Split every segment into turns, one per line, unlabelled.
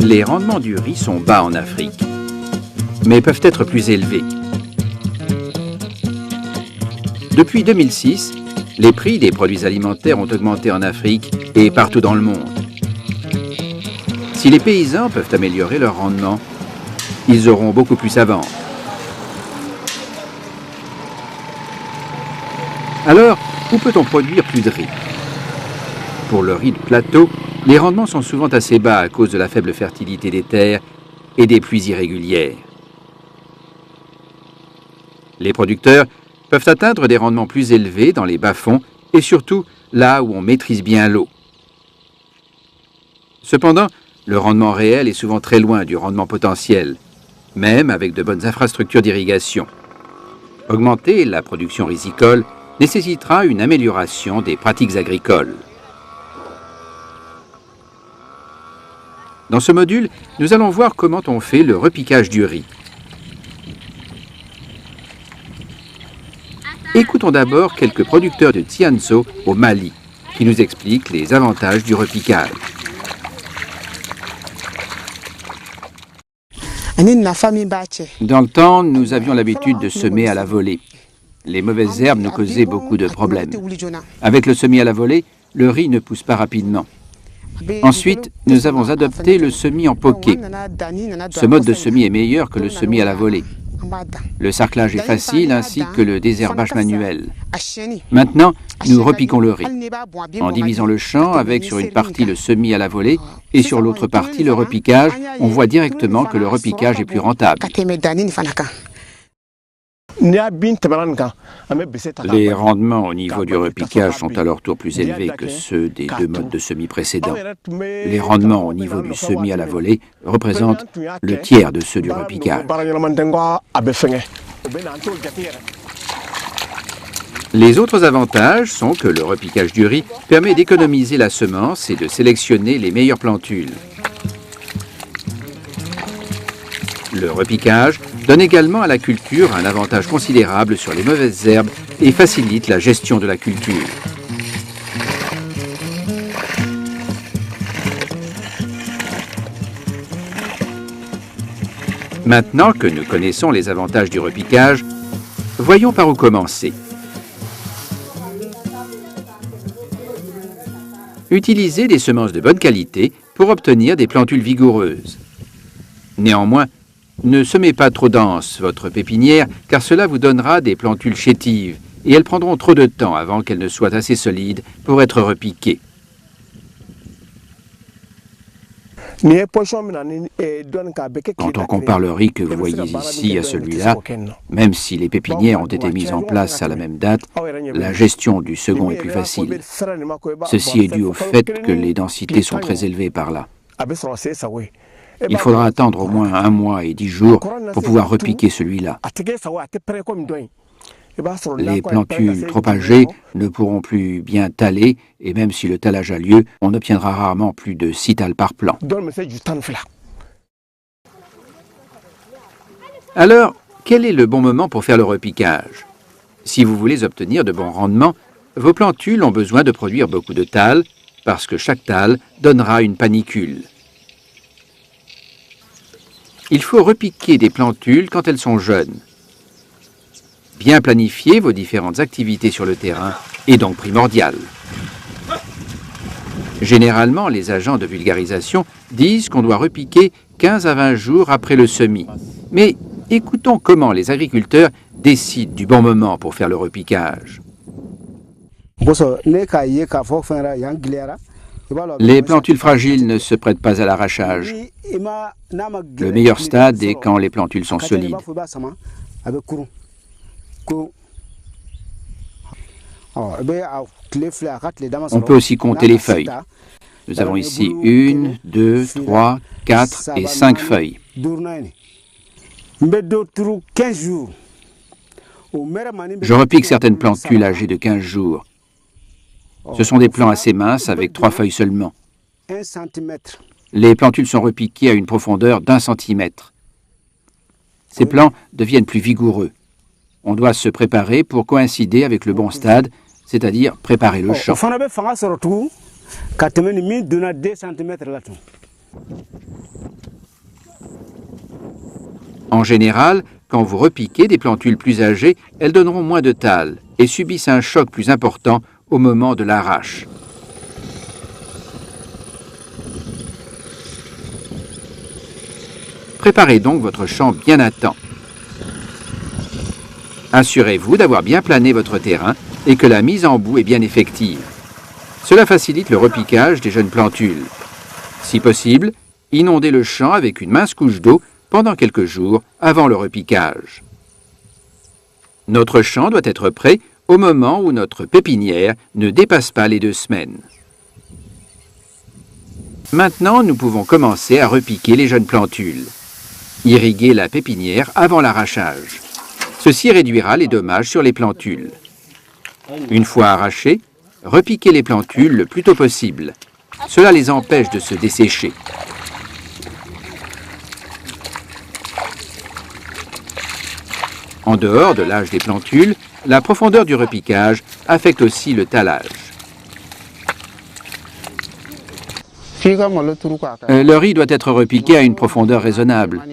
Les rendements du riz sont bas en Afrique, mais peuvent être plus élevés. Depuis 2006, les prix des produits alimentaires ont augmenté en Afrique et partout dans le monde. Si les paysans peuvent améliorer leur rendement, ils auront beaucoup plus à vendre. Alors, où peut-on produire plus de riz? Pour le riz de plateau, les rendements sont souvent assez bas à cause de la faible fertilité des terres et des pluies irrégulières. Les producteurs peuvent atteindre des rendements plus élevés dans les bas-fonds et surtout là où on maîtrise bien l'eau. Cependant, le rendement réel est souvent très loin du rendement potentiel, même avec de bonnes infrastructures d'irrigation. Augmenter la production risicole nécessitera une amélioration des pratiques agricoles. Dans ce module, nous allons voir comment on fait le repiquage du riz. Écoutons d'abord quelques producteurs de Tianso au Mali, qui nous expliquent les avantages du repiquage. Dans le temps, nous avions l'habitude de semer à la volée. Les mauvaises herbes nous causaient beaucoup de problèmes. Avec le semis à la volée, le riz ne pousse pas rapidement. Ensuite, nous avons adopté le semis en poquet. Ce mode de semis est meilleur que le semis à la volée. Le sarclage est facile ainsi que le désherbage manuel. Maintenant, nous repiquons le riz en divisant le champ avec sur une partie le semis à la volée et sur l'autre partie le repiquage. On voit directement que le repiquage est plus rentable. Les rendements au niveau du repiquage sont à leur tour plus élevés que ceux des deux modes de semis précédents. Les rendements au niveau du semis à la volée représentent le tiers de ceux du repiquage. Les autres avantages sont que le repiquage du riz permet d'économiser la semence et de sélectionner les meilleures plantules. Le repiquage donne également à la culture un avantage considérable sur les mauvaises herbes et facilite la gestion de la culture. Maintenant que nous connaissons les avantages du repiquage, voyons par où commencer. Utilisez des semences de bonne qualité pour obtenir des plantules vigoureuses. Néanmoins, ne semez pas trop dense votre pépinière car cela vous donnera des plantules chétives et elles prendront trop de temps avant qu'elles ne soient assez solides pour être repiquées. Quand on compare le riz que vous voyez ici à celui-là, même si les pépinières ont été mises en place à la même date, la gestion du second est plus facile. Ceci est dû au fait que les densités sont très élevées par là. Il faudra attendre au moins 1 mois et 10 jours pour pouvoir repiquer celui-là. Les plantules trop âgées ne pourront plus bien taler et même si le talage a lieu, on obtiendra rarement plus de 6 tales par plant. Alors, quel est le bon moment pour faire le repiquage? Si vous voulez obtenir de bons rendements, vos plantules ont besoin de produire beaucoup de tales parce que chaque tale donnera une panicule. Il faut repiquer des plantules quand elles sont jeunes. Bien planifier vos différentes activités sur le terrain est donc primordial. Généralement, les agents de vulgarisation disent qu'on doit repiquer 15 à 20 jours après le semis. Mais écoutons comment les agriculteurs décident du bon moment pour faire le repiquage. Les plantules fragiles ne se prêtent pas à l'arrachage. Le meilleur stade est quand les plantules sont solides. On peut aussi compter les feuilles. Nous avons ici 1, 2, 3, 4 et 5 feuilles. Je repique certaines plantules âgées de 15 jours. Ce sont des plants assez minces avec 3 feuilles seulement. Les plantules sont repiquées à une profondeur d'1 centimètre. Ces plants deviennent plus vigoureux. On doit se préparer pour coïncider avec le bon stade, c'est-à-dire préparer le champ. En général, quand vous repiquez des plantules plus âgées, elles donneront moins de tall et subissent un choc plus important au moment de l'arrache. Préparez donc votre champ bien à temps. Assurez-vous d'avoir bien plané votre terrain et que la mise en boue est bien effective. Cela facilite le repiquage des jeunes plantules. Si possible, inondez le champ avec une mince couche d'eau pendant quelques jours avant le repiquage. Notre champ doit être prêt au moment où notre pépinière ne dépasse pas les 2 semaines. Maintenant, nous pouvons commencer à repiquer les jeunes plantules. Irriguez la pépinière avant l'arrachage. Ceci réduira les dommages sur les plantules. Une fois arrachées, repiquez les plantules le plus tôt possible. Cela les empêche de se dessécher. En dehors de l'âge des plantules, la profondeur du repiquage affecte aussi le tallage. Le riz doit être repiqué à une profondeur raisonnable.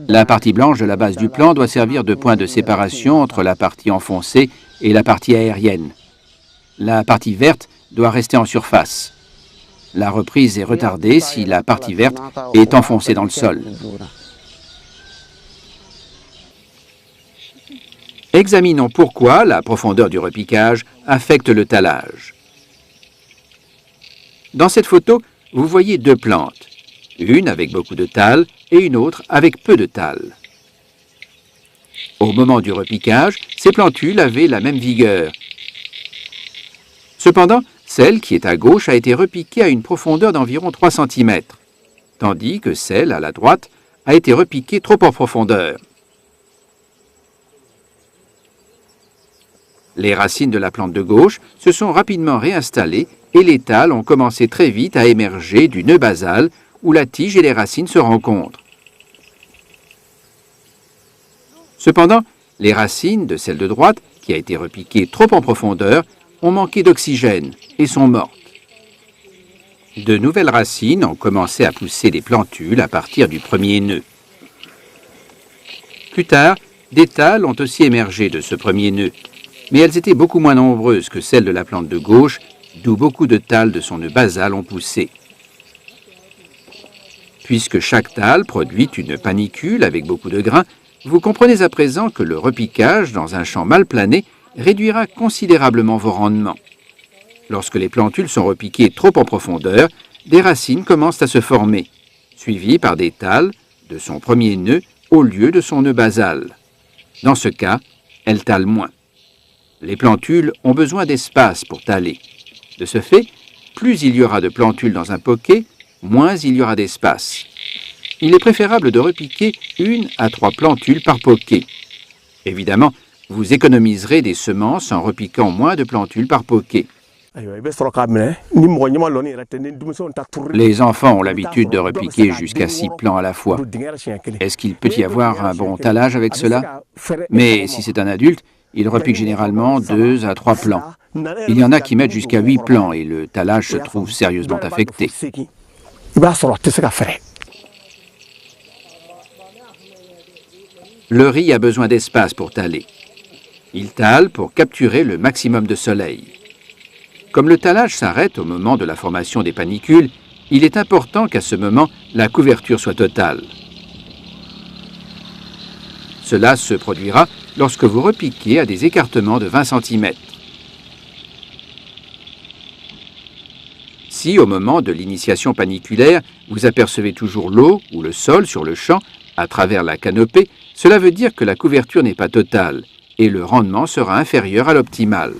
La partie blanche de la base du plant doit servir de point de séparation entre la partie enfoncée et la partie aérienne. La partie verte doit rester en surface. La reprise est retardée si la partie verte est enfoncée dans le sol. Examinons pourquoi la profondeur du repiquage affecte le tallage. Dans cette photo, vous voyez 2 plantes, une avec beaucoup de tall et une autre avec peu de tall. Au moment du repiquage, ces plantules avaient la même vigueur. Cependant, celle qui est à gauche a été repiquée à une profondeur d'environ 3 cm, tandis que celle à la droite a été repiquée trop en profondeur. Les racines de la plante de gauche se sont rapidement réinstallées et les talles ont commencé très vite à émerger du nœud basal où la tige et les racines se rencontrent. Cependant, les racines de celle de droite, qui a été repiquée trop en profondeur, ont manqué d'oxygène et sont mortes. De nouvelles racines ont commencé à pousser des plantules à partir du premier nœud. Plus tard, des talles ont aussi émergé de ce premier nœud, mais elles étaient beaucoup moins nombreuses que celles de la plante de gauche, d'où beaucoup de talles de son nœud basal ont poussé. Puisque chaque talle produit une panicule avec beaucoup de grains, vous comprenez à présent que le repiquage dans un champ mal plané réduira considérablement vos rendements. Lorsque les plantules sont repiquées trop en profondeur, des racines commencent à se former, suivies par des talles de son premier nœud au lieu de son nœud basal. Dans ce cas, elles tallent moins. Les plantules ont besoin d'espace pour taller. De ce fait, plus il y aura de plantules dans un poquet, moins il y aura d'espace. Il est préférable de repiquer 1 à 3 plantules par poquet. Évidemment, vous économiserez des semences en repiquant moins de plantules par poquet. Les enfants ont l'habitude de repiquer jusqu'à 6 plants à la fois. Est-ce qu'il peut y avoir un bon tallage avec cela? Mais si c'est un adulte, il repique généralement 2 à 3 plants. Il y en a qui mettent jusqu'à 8 plants et le tallage se trouve sérieusement affecté. Le riz a besoin d'espace pour taller. Il tale pour capturer le maximum de soleil. Comme le tallage s'arrête au moment de la formation des panicules, il est important qu'à ce moment, la couverture soit totale. Cela se produira lorsque vous repiquez à des écartements de 20 cm. Si, au moment de l'initiation paniculaire, vous apercevez toujours l'eau ou le sol sur le champ à travers la canopée, cela veut dire que la couverture n'est pas totale et le rendement sera inférieur à l'optimal.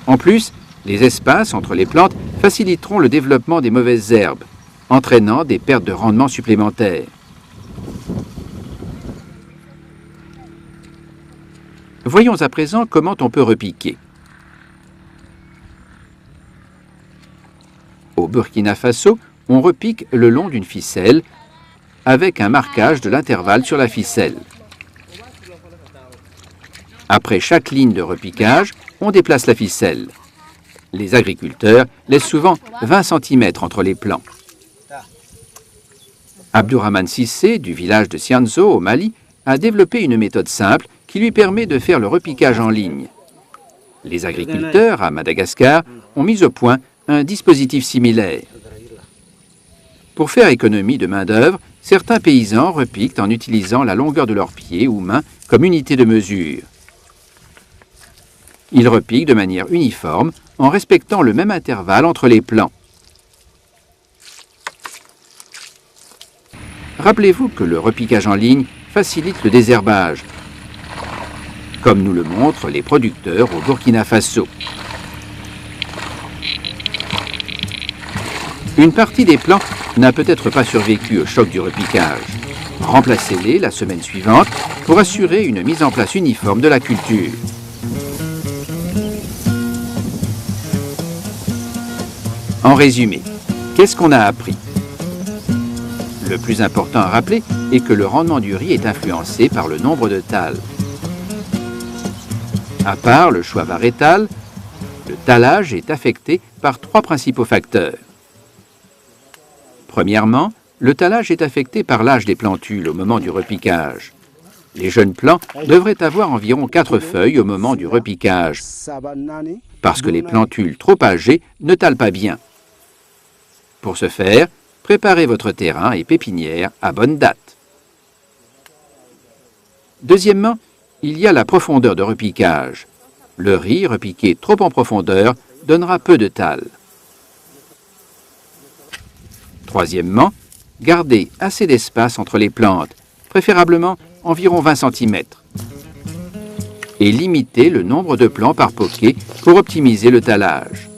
En plus, Les espaces entre les plantes faciliteront le développement des mauvaises herbes, entraînant des pertes de rendement supplémentaires. Voyons à présent comment on peut repiquer. Au Burkina Faso, on repique le long d'une ficelle avec un marquage de l'intervalle sur la ficelle. Après chaque ligne de repiquage, on déplace la ficelle. Les agriculteurs laissent souvent 20 cm entre les plants. Abdourahmane Cissé, du village de Sianzo, au Mali, a développé une méthode simple qui lui permet de faire le repiquage en ligne. Les agriculteurs, à Madagascar, ont mis au point un dispositif similaire. Pour faire économie de main-d'œuvre, certains paysans repiquent en utilisant la longueur de leurs pieds ou mains comme unité de mesure. Ils repiquent de manière uniforme en respectant le même intervalle entre les plants. Rappelez-vous que le repiquage en ligne facilite le désherbage, comme nous le montrent les producteurs au Burkina Faso. Une partie des plants n'a peut-être pas survécu au choc du repiquage. Remplacez-les la semaine suivante pour assurer une mise en place uniforme de la culture. En résumé, qu'est-ce qu'on a appris? Le plus important à rappeler est que le rendement du riz est influencé par le nombre de thalles. À part le choix variétal, le tallage est affecté par 3 principaux facteurs. Premièrement, le tallage est affecté par l'âge des plantules au moment du repiquage. Les jeunes plants devraient avoir environ 4 feuilles au moment du repiquage, parce que les plantules trop âgées ne tallent pas bien. Pour ce faire, préparez votre terrain et pépinière à bonne date. Deuxièmement, il y a la profondeur de repiquage. Le riz repiqué trop en profondeur donnera peu de thalles. Troisièmement, gardez assez d'espace entre les plantes, préférablement environ 20 cm. Et limitez le nombre de plants par poquet pour optimiser le tallage.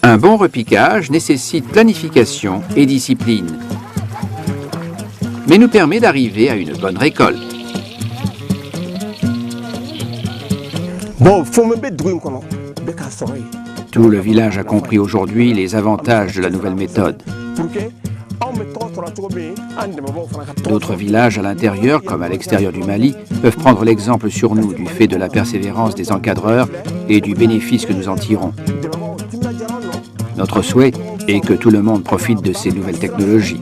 Un bon repiquage nécessite planification et discipline, mais nous permet d'arriver à une bonne récolte. Tout le village a compris aujourd'hui les avantages de la nouvelle méthode. D'autres villages à l'intérieur, comme à l'extérieur du Mali, peuvent prendre l'exemple sur nous du fait de la persévérance des encadreurs et du bénéfice que nous en tirons. Notre souhait est que tout le monde profite de ces nouvelles technologies.